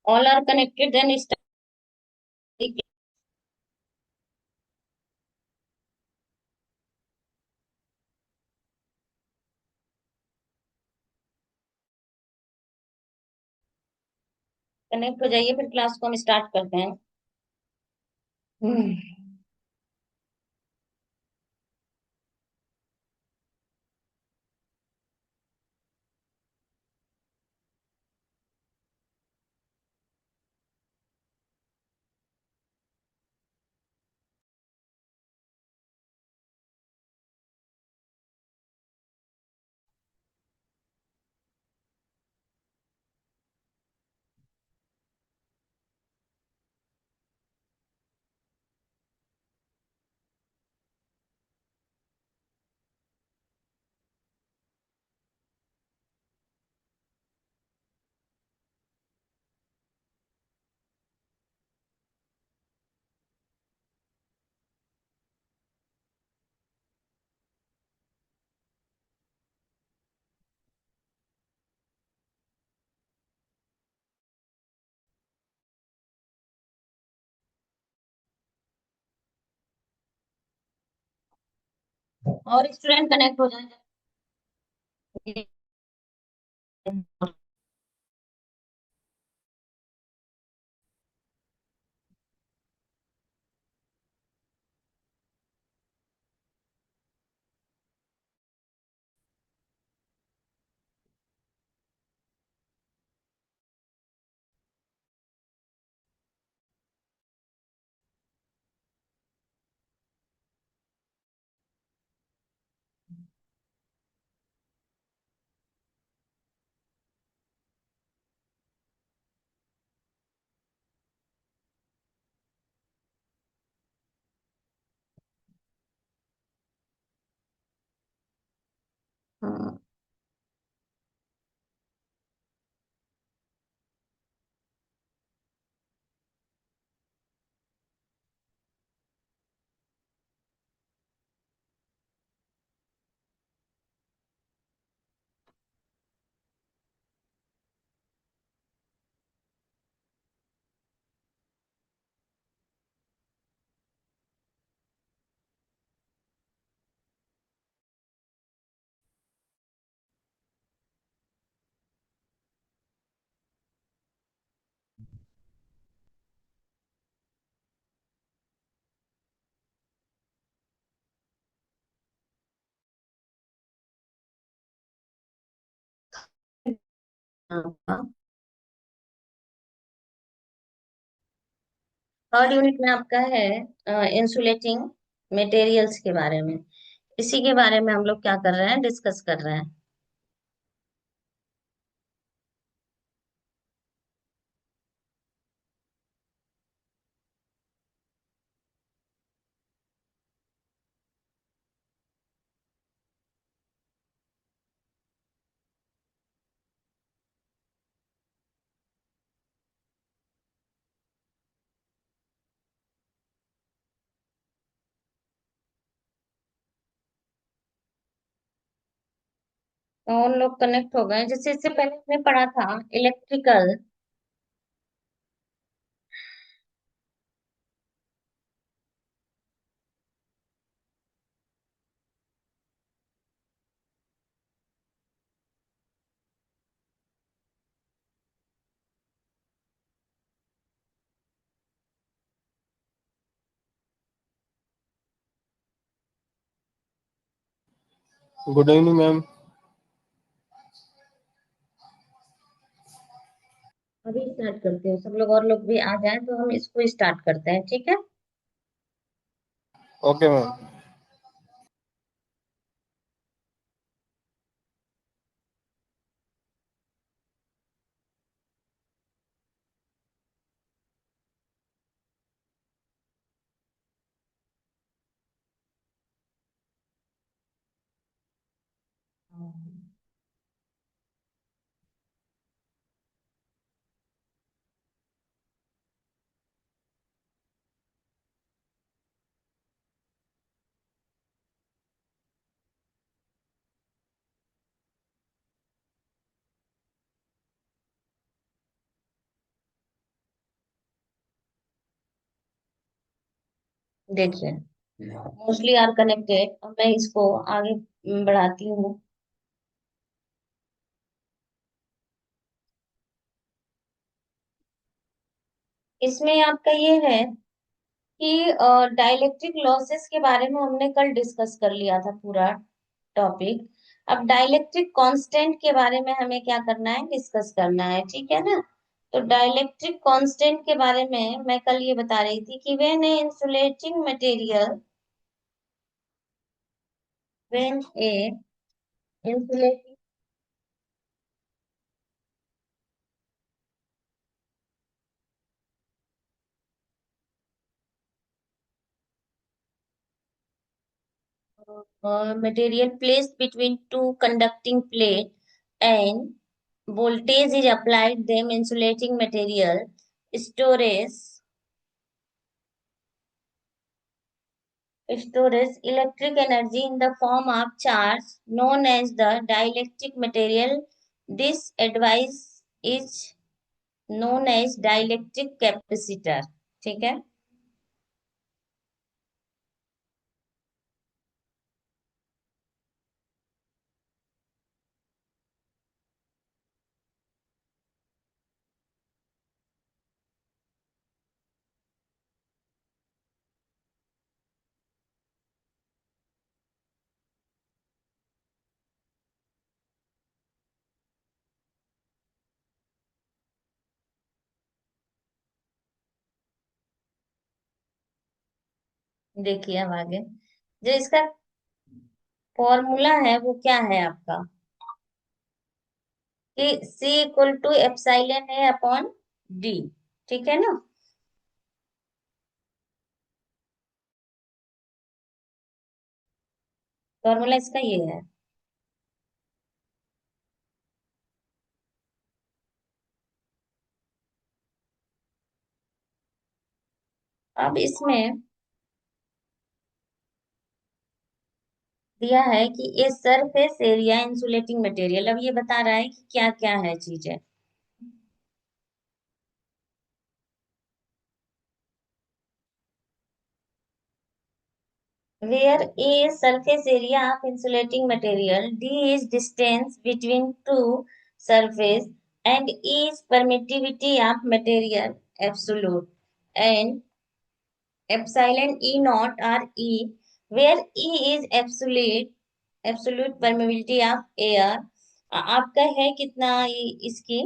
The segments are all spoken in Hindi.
All are connected, then start. Connect हो जाइए, फिर क्लास को हम स्टार्ट करते हैं। हम्म। और स्टूडेंट कनेक्ट हो जाए। हाँ। आपका थर्ड यूनिट में आपका है इंसुलेटिंग मटेरियल्स के बारे में। इसी के बारे में हम लोग क्या कर रहे हैं, डिस्कस कर रहे हैं। तो उन लोग कनेक्ट हो गए, जैसे इससे पहले हमने पढ़ा था इलेक्ट्रिकल। Good evening ma'am. अभी स्टार्ट करते हैं, सब लोग और लोग भी आ जाएं तो हम इसको स्टार्ट करते हैं, ठीक है। Okay ma'am. देखिए, मोस्टली आर कनेक्टेड, अब मैं इसको आगे बढ़ाती हूँ। इसमें आपका ये है कि डाइलेक्ट्रिक लॉसेस के बारे में हमने कल डिस्कस कर लिया था पूरा टॉपिक। अब डाइलेक्ट्रिक कांस्टेंट के बारे में हमें क्या करना है, डिस्कस करना है, ठीक है ना। तो डाइलेक्ट्रिक कांस्टेंट के बारे में मैं कल ये बता रही थी कि when A insulating material, when A insulating material placed between two conducting plate and voltage is applied them insulating material storage stores electric energy in the form of charge known as the dielectric material. This device is known as dielectric capacitor, ठीक है। देखिए अब आगे, जो इसका फॉर्मूला है वो क्या है आपका, कि C इक्वल टू एप्सिलॉन है अपॉन डी, ठीक है ना। फॉर्मूला इसका ये है। अब इसमें दिया है कि ए सरफेस एरिया इंसुलेटिंग मटेरियल, अब ये बता रहा है कि क्या क्या है चीजें। Where a surface area of insulating material, d is distance between two surface and e is permittivity of material absolute, and epsilon E naught or E, where E is absolute permeability of air, आपका है कितना इसकी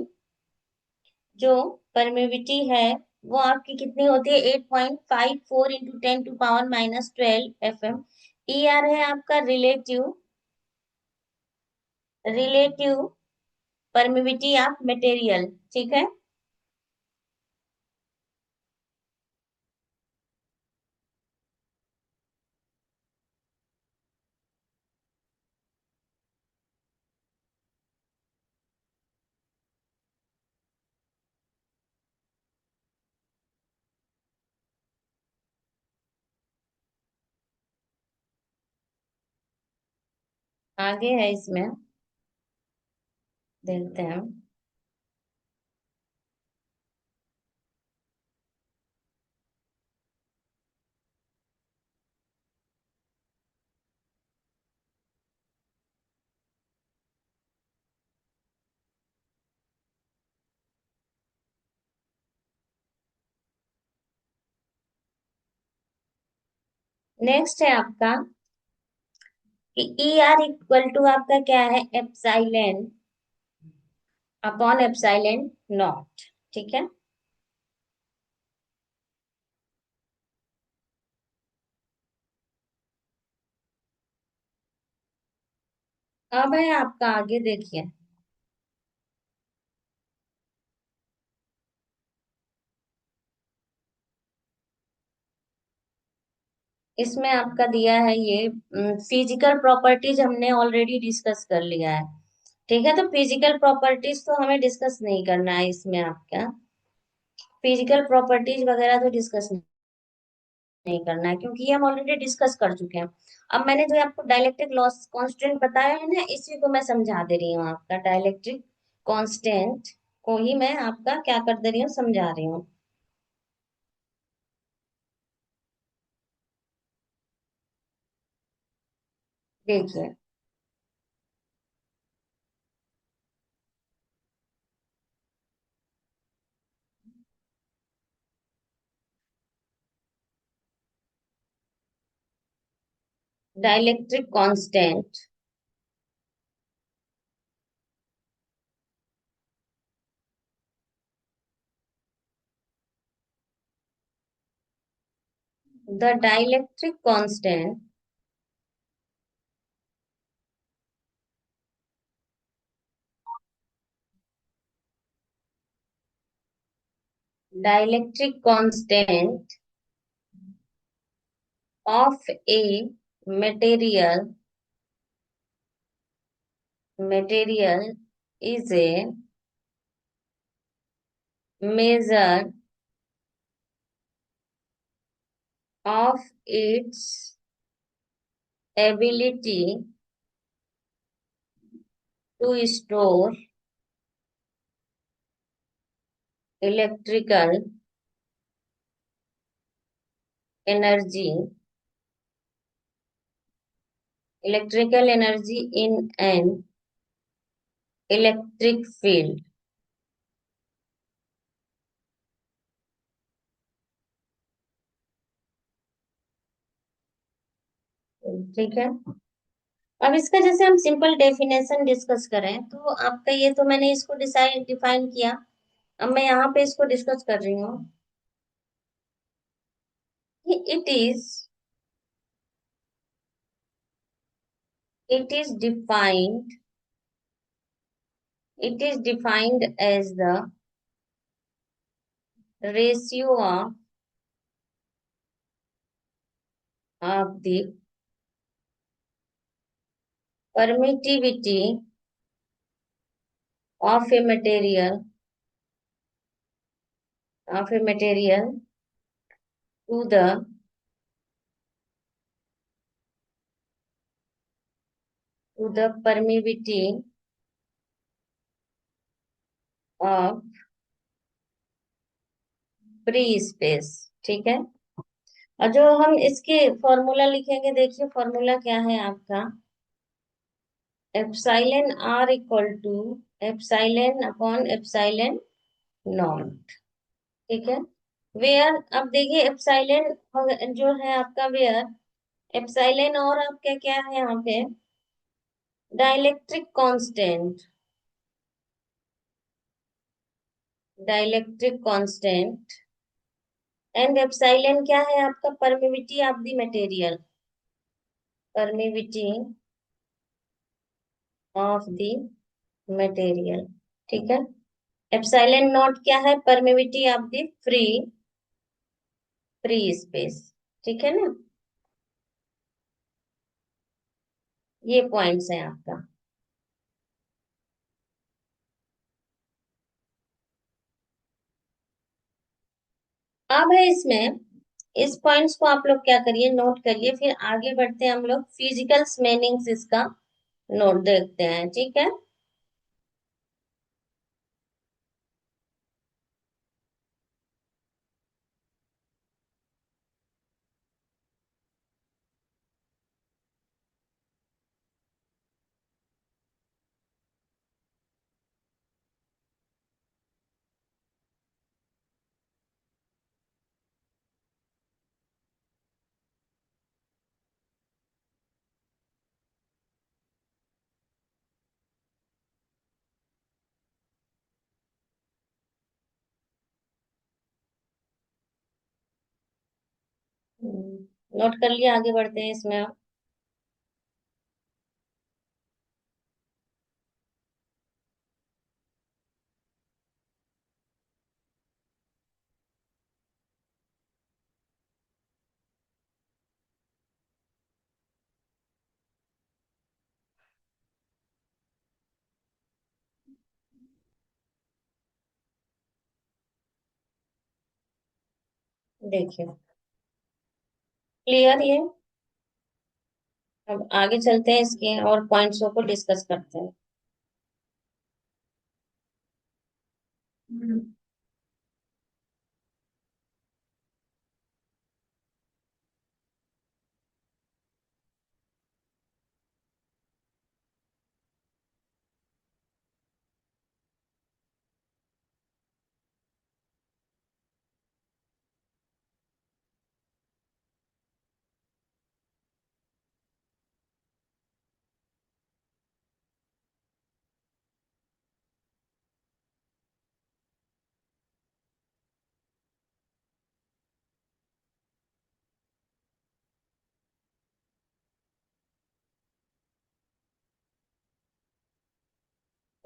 जो परमिविटी है, वो आपकी कितनी होती है? 8.54 × 10⁻⁻12 FM। ई आर है आपका रिलेटिव, रिलेटिव परमिविटी ऑफ मटेरियल। ठीक है। आगे है इसमें, देखते हैं। नेक्स्ट है आपका कि ई आर इक्वल टू आपका क्या है? Epsilon upon epsilon naught. ठीक है। अब है आपका, आगे देखिए। इसमें आपका दिया है ये फिजिकल प्रॉपर्टीज हमने ऑलरेडी डिस्कस कर लिया है। ठीक है, तो फिजिकल प्रॉपर्टीज तो हमें डिस्कस नहीं करना है इसमें। आपका फिजिकल प्रॉपर्टीज वगैरह तो डिस्कस नहीं करना है, क्योंकि ये हम ऑलरेडी डिस्कस कर चुके हैं। अब मैंने जो आपको डाइलेक्ट्रिक लॉस कांस्टेंट बताया है ना, इसी को मैं समझा दे रही हूँ। आपका डाइलेक्ट्रिक कांस्टेंट को ही मैं आपका क्या कर दे रही हूँ? समझा रही हूँ। देखिए, dielectric constant the dielectric constant dielectric constant of a material material is a measure of its ability to store electrical energy in an electric field। ठीक है। अब इसका जैसे हम सिंपल डेफिनेशन डिस्कस करें, तो आपका ये तो मैंने इसको डिसाइड डिफाइन किया। अब मैं यहाँ पे इसको डिस्कस कर रही हूँ कि it is defined it is defined as the ratio of the permittivity of a material to the permittivity of free space। ठीक है। और जो हम इसके फॉर्मूला लिखेंगे, देखिए फॉर्मूला क्या है आपका? Epsilon r equal to epsilon upon epsilon naught. ठीक है। वेयर, अब देखिए एप्साइलन जो है आपका वेयर, एप्साइलन और आपका क्या है यहाँ पे? Dielectric constant. Dielectric constant and epsilon क्या है आपका? Permittivity of the material, permittivity of the material, ठीक है। एप्सिलॉन नॉट क्या है? Permittivity of the free free space, ठीक है ना। ये पॉइंट्स है आपका। अब है इसमें, इस पॉइंट्स को आप लोग क्या करिए, नोट करिए, फिर आगे बढ़ते हैं हम लोग फिजिकल्स मीनिंग्स इसका नोट देखते हैं, ठीक है। नोट कर लिया, आगे बढ़ते हैं इसमें आप। देखिए, क्लियर ये। अब आगे चलते हैं, इसके और पॉइंट्सों को डिस्कस करते हैं।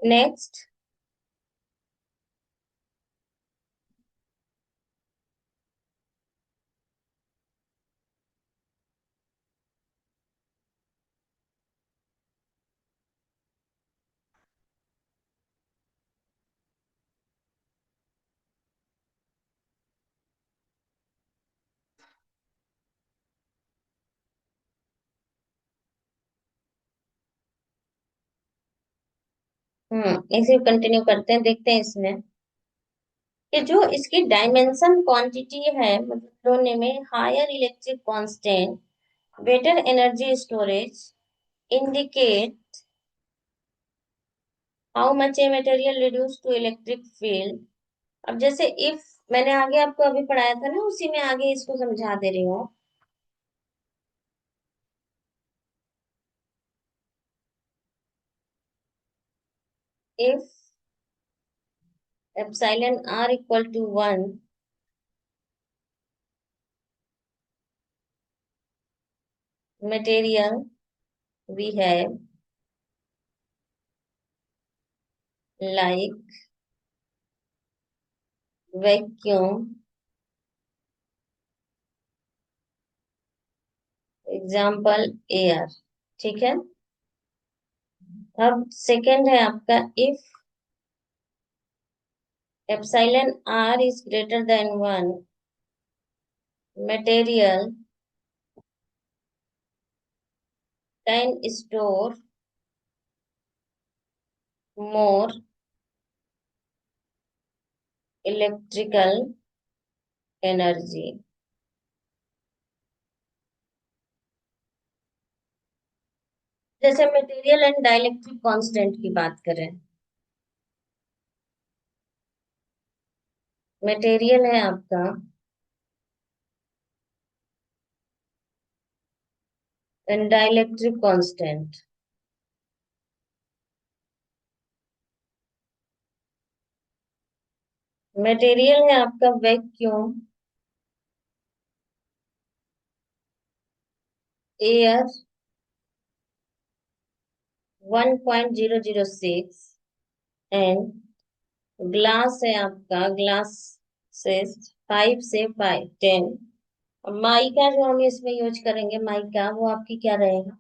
नेक्स्ट। इसे कंटिन्यू करते हैं, देखते हैं इसमें कि जो इसकी डायमेंशन क्वांटिटी है, मतलब दोनों में higher electric constant, better energy storage, indicate how much a material reduce to electric field. अब जैसे इफ, मैंने आगे आपको अभी पढ़ाया था ना, उसी में आगे इसको समझा दे रही हूँ। If epsilon r equal to 1, material we have like vacuum, example air, ठीक है। अब सेकंड है आपका, if epsilon r is greater than 1, material can store more electrical energy. जैसे मटेरियल एंड डाइलेक्ट्रिक कांस्टेंट की बात करें, मटेरियल है आपका एंड डाइलेक्ट्रिक कांस्टेंट, मटेरियल है आपका वैक्यूम, एयर 1.006, एंड ग्लास है आपका, ग्लास से 5 से 10। और माइका जो हम इसमें यूज करेंगे, माइका वो आपकी क्या रहेगा?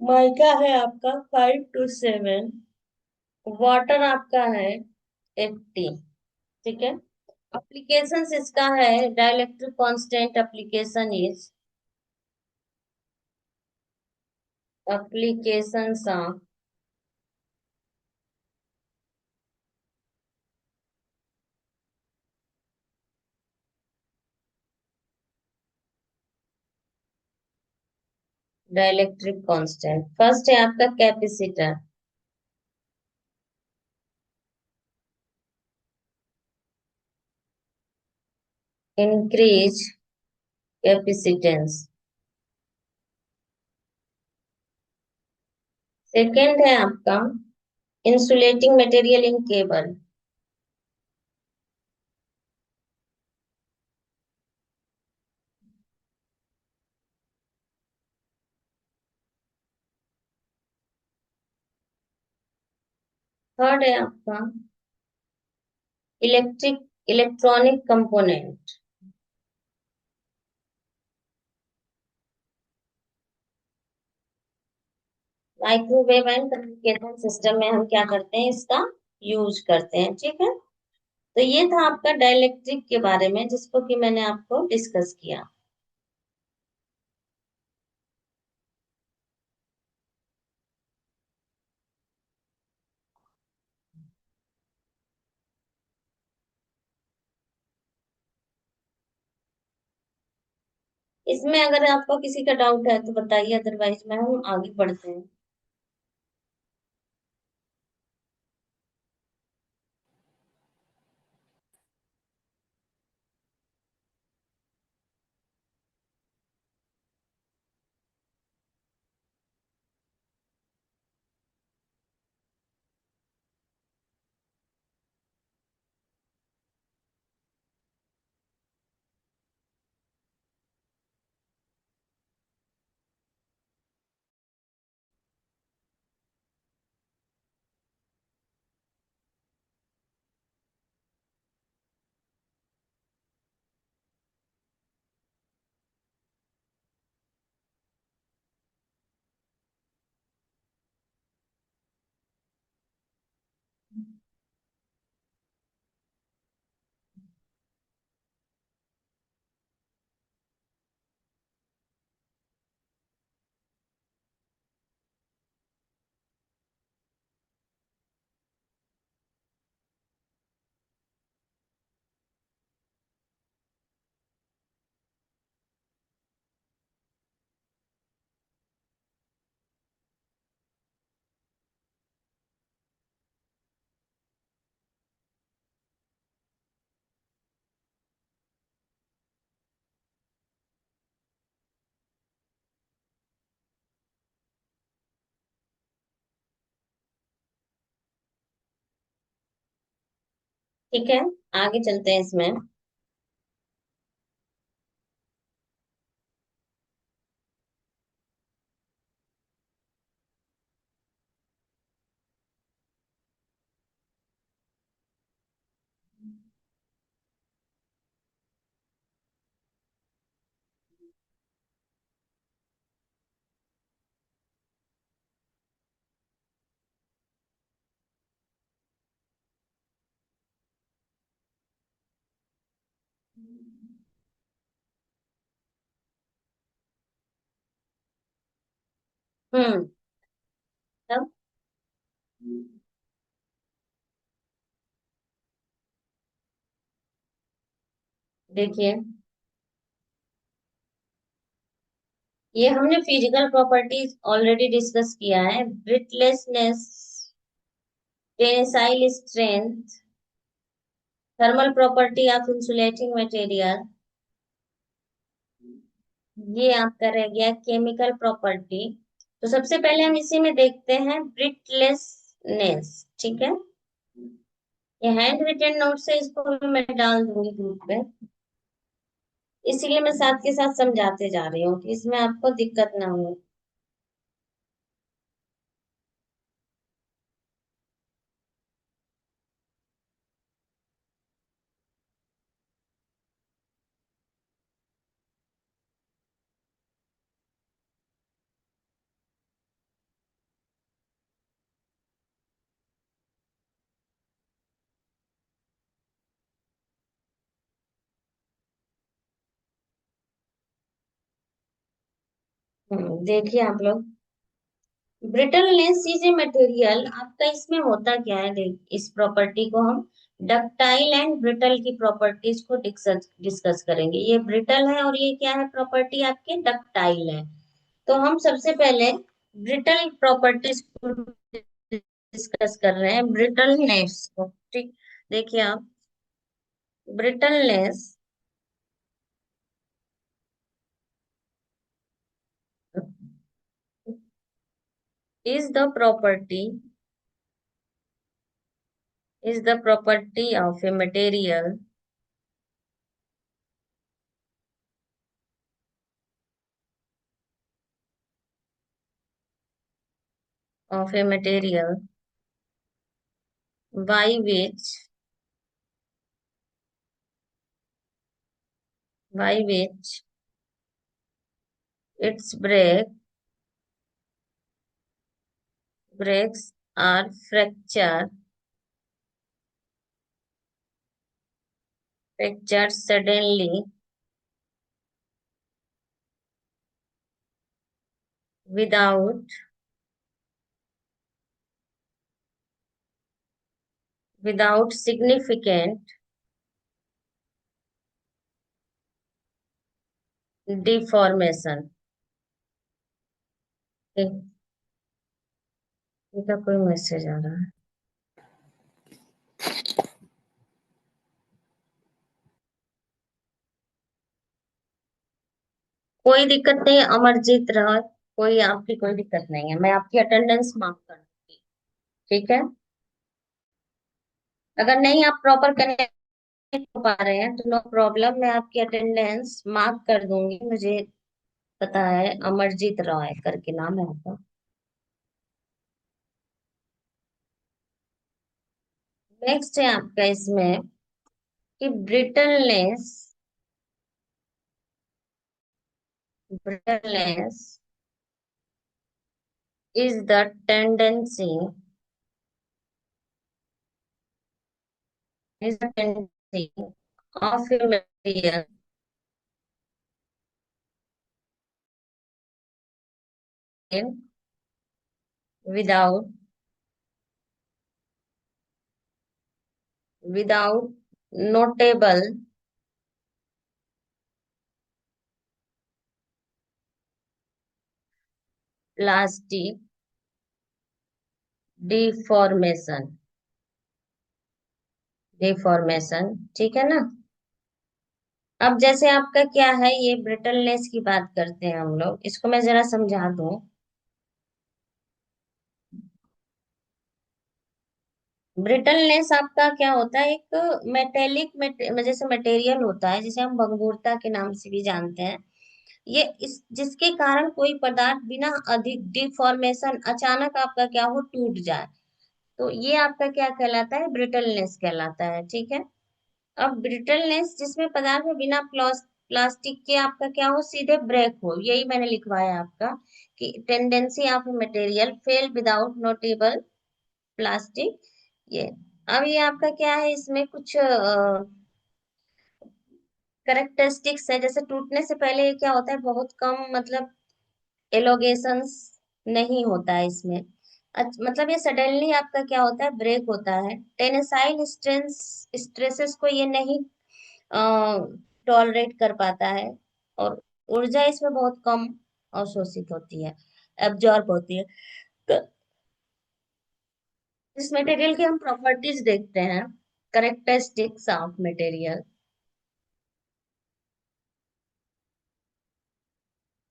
माइका है आपका 5 to 7। वाटर आपका है 80। ठीक है। एप्लीकेशन इसका है, dielectric constant application is, applications are dielectric constant. First है आपका कैपेसिटर, इंक्रीज कैपेसिटेंस। सेकेंड है आपका insulating material in cable. Third है आपका electronic component. Microwave and communication system में हम क्या करते हैं, इसका यूज करते हैं। ठीक है। तो ये था आपका डाइलेक्ट्रिक के बारे में, जिसको कि मैंने आपको डिस्कस किया। इसमें अगर आपको किसी का डाउट है तो बताइए, अदरवाइज में हम आगे बढ़ते हैं। ठीक है, आगे चलते हैं इसमें। हम्म। तब देखिए, ये हमने फिजिकल प्रॉपर्टीज ऑलरेडी डिस्कस किया है। Brittleness, tensile strength, thermal property of insulating material, ये आपका रह गया केमिकल प्रॉपर्टी। तो सबसे पहले हम इसी में देखते हैं ब्रिटलेसनेस। ठीक है। ये हैंड रिटेन नोट्स है, इसको भी मैं डाल दूंगी ग्रुप पे। इसीलिए मैं साथ के साथ समझाते जा रही हूँ कि इसमें आपको दिक्कत ना हो। देखिए आप लोग, ब्रिटलनेस इज ए मटेरियल आपका, इसमें होता क्या है, देख इस प्रॉपर्टी को हम डक्टाइल एंड ब्रिटल की प्रॉपर्टीज को डिस्कस डिस्कस करेंगे। ये ब्रिटल है और ये क्या है, प्रॉपर्टी आपके डक्टाइल है। तो हम सबसे पहले ब्रिटल प्रॉपर्टीज को डिस्कस कर रहे हैं, ब्रिटलनेस को। ठीक, देखिए आप, brittleness is the property is the property of a material by which its breaks are fractured suddenly without significant deformation। इनका कोई मैसेज आ रहा है। कोई दिक्कत नहीं, अमरजीत रहा, कोई आपकी कोई दिक्कत नहीं है, मैं आपकी अटेंडेंस मार्क कर दूंगी। ठीक है, अगर नहीं आप प्रॉपर कनेक्ट हो पा रहे हैं तो नो प्रॉब्लम, मैं आपकी अटेंडेंस मार्क कर दूंगी। मुझे पता है, अमरजीत रॉय करके नाम है आपका। नेक्स्ट है आपका इसमें कि brittleness is the tendency of a material without without notable plastic deformation deformation. ठीक है ना। अब जैसे आपका क्या है, ये ब्रिटलनेस की बात करते हैं हम लोग, इसको मैं जरा समझा दूं। ब्रिटलनेस आपका क्या होता है, एक जैसे मटेरियल होता है, जिसे हम भंगुरता के नाम से भी जानते हैं। ये इस जिसके कारण कोई पदार्थ बिना अधिक डिफॉर्मेशन अचानक आपका क्या हो, टूट जाए, तो ये आपका क्या कहलाता है, ब्रिटलनेस कहलाता है। ठीक है। अब ब्रिटलनेस जिसमें पदार्थ में बिना प्लास्टिक के आपका क्या हो, सीधे ब्रेक हो, यही मैंने लिखवाया आपका कि tendency of material fail without notable plastic. ये अब ये आपका क्या है, इसमें कुछ करेक्टरिस्टिक्स है। जैसे टूटने से पहले ये क्या होता है, बहुत कम, मतलब एलोगेशंस नहीं होता है इसमें। मतलब ये सडनली आपका क्या होता है, ब्रेक होता है। टेंसाइल स्ट्रेसेस को ये नहीं टॉलरेट कर पाता है, और ऊर्जा इसमें बहुत कम अवशोषित होती है, एब्जॉर्ब होती है। तो इस मटेरियल की हम प्रॉपर्टीज देखते हैं, characteristics of material.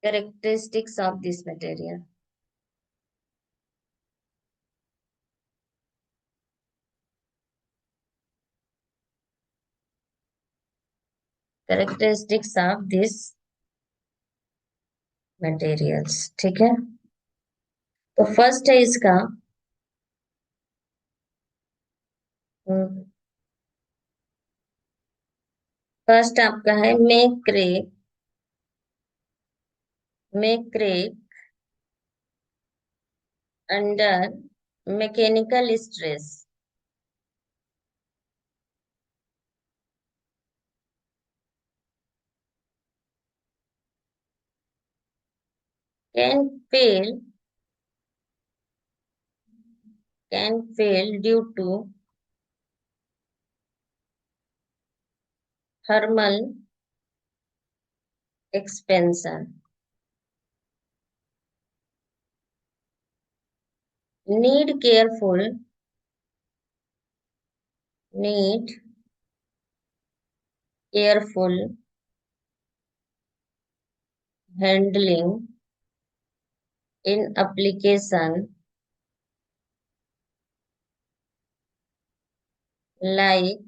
Characteristics of this material. Characteristics of this materials, ठीक है। तो फर्स्ट है इसका, फर्स्ट आपका है make crack under mechanical stress, can fail due to thermal expansion, need careful need careful handling in application like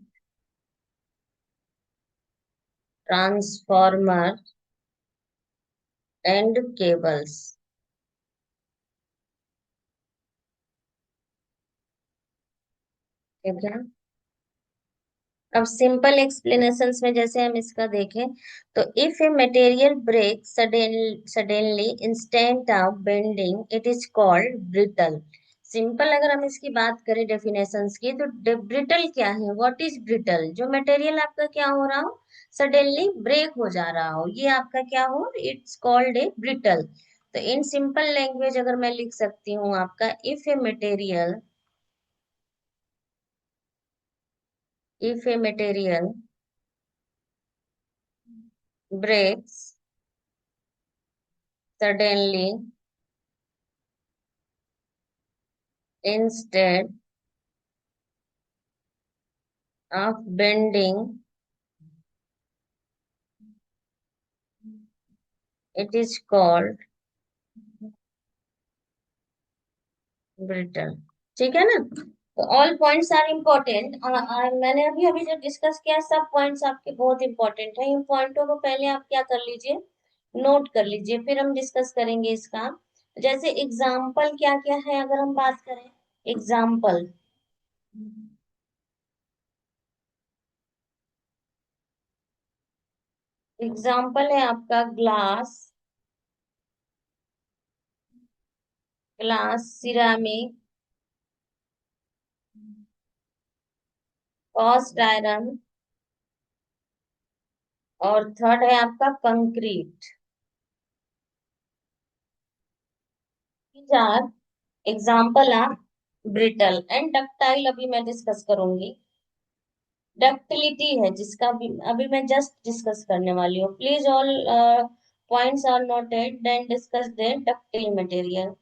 transformer and cables, ठीक है। अब सिंपल एक्सप्लेनेशंस में जैसे हम इसका देखें, तो if a material break suddenly instant of bending it is called brittle. Simple अगर हम इसकी बात करें डेफिनेशंस की, तो ब्रिटल क्या है, व्हाट इज ब्रिटल, जो मटेरियल आपका क्या हो रहा हो, सडनली ब्रेक हो जा रहा हो, ये आपका क्या हो, इट्स कॉल्ड ए ब्रिटल। तो इन सिंपल लैंग्वेज अगर मैं लिख सकती हूँ आपका, if a material breaks suddenly instead of bending it is called brittle, ठीक है ना। तो ऑल पॉइंट्स आर इम्पोर्टेंट, मैंने अभी अभी जो डिस्कस किया सब पॉइंट्स आपके बहुत इंपॉर्टेंट है, इन पॉइंटों को पहले आप क्या कर लीजिए, नोट कर लीजिए, फिर हम डिस्कस करेंगे इसका। जैसे एग्जाम्पल क्या क्या है अगर हम बात करें, एग्जाम्पल, एग्जाम्पल है आपका ग्लास, सिरामिक, कास्ट आयरन, और थर्ड है आपका concrete. These are example of brittle and ductile, अभी मैं डिस्कस करूंगी। डक्टिलिटी है जिसका भी अभी मैं जस्ट डिस्कस करने वाली हूँ। Please all points are noted then discuss the ductile material.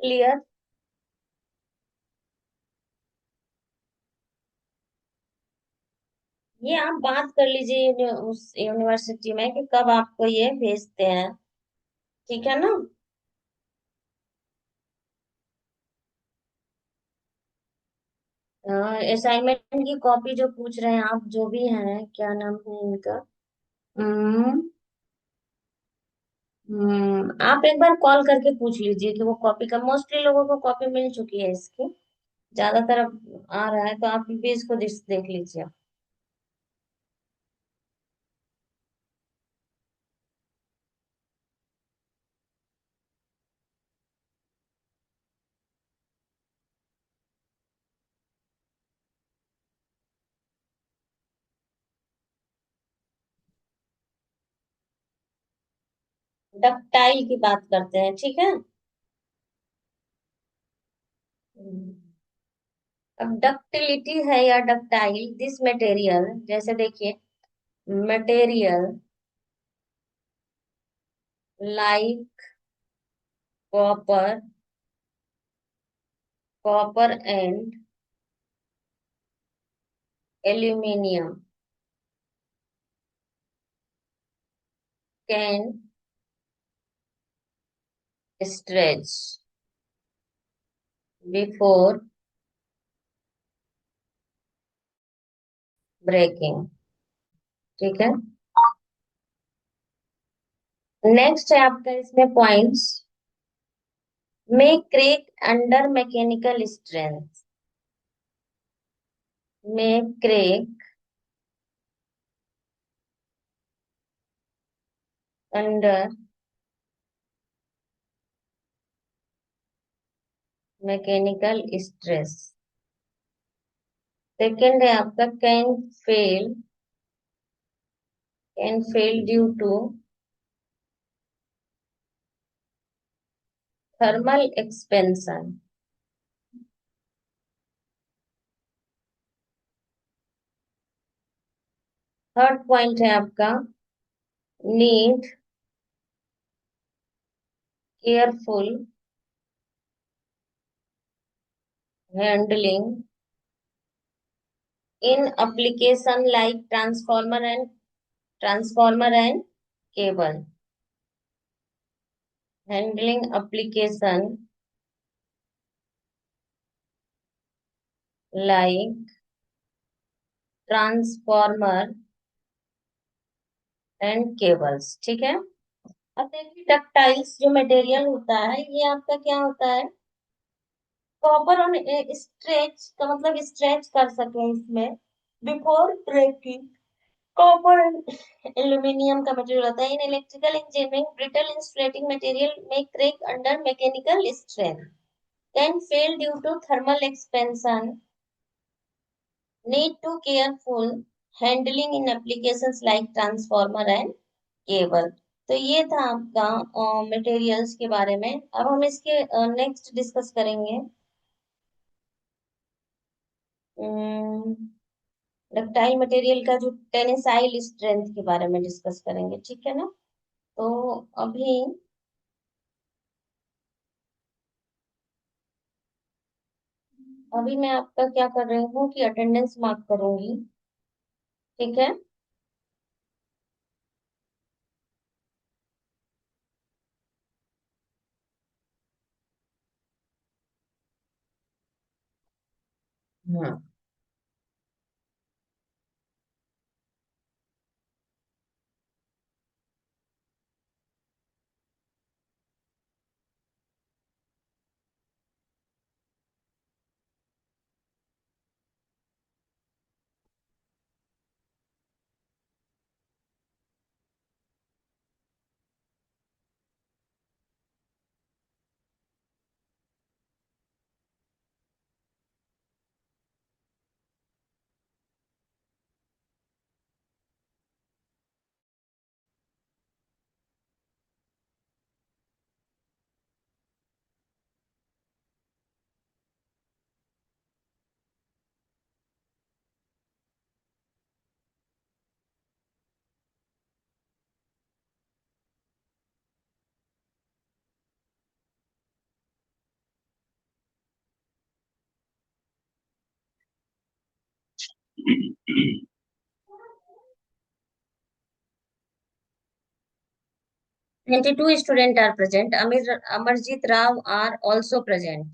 Clear. ये आप बात कर लीजिए उस यूनिवर्सिटी में कि कब आपको ये भेजते हैं। ठीक है ना। असाइनमेंट की कॉपी जो पूछ रहे हैं आप, जो भी हैं, क्या नाम है इनका। हम्म। आप एक बार कॉल करके पूछ लीजिए कि वो कॉपी का, मोस्टली लोगों को कॉपी मिल चुकी है इसकी। ज्यादातर अब आ रहा है, तो आप भी इसको देख लीजिए। डक्टाइल की बात करते हैं, ठीक है। हम्म। अब डक्टिलिटी है या डक्टाइल, दिस मटेरियल, जैसे देखिए, material like copper, copper and aluminium can stretch before breaking. ठीक है। नेक्स्ट है आपका इसमें points, may crack under mechanical strength, may crack under mechanical stress. Second है आपका can fail due to thermal expansion. Third point है आपका, need careful handling in application like transformer and cable. Handling application like transformer and cables. ठीक है। अब देखिए, डक्टाइल्स जो मटेरियल होता है, ये आपका क्या होता है, कॉपर और स्ट्रेच का मतलब स्ट्रेच कर सके इसमें बिफोर ब्रेकिंग। कॉपर एल्यूमिनियम का मटेरियल होता है। In electrical engineering brittle insulating material में crack under mechanical strain, can fail due to thermal expansion, need to careful handling in applications like transformer and cable. तो ये था आपका मटेरियल्स के बारे में। अब हम इसके नेक्स्ट डिस्कस करेंगे डक्टाइल मटेरियल का जो टेनिसाइल स्ट्रेंथ के बारे में डिस्कस करेंगे, ठीक है ना। तो अभी अभी मैं आपका क्या कर रही हूँ कि अटेंडेंस मार्क करूंगी। ठीक है। हाँ। 22 students are present. Amarjit Rao are also present.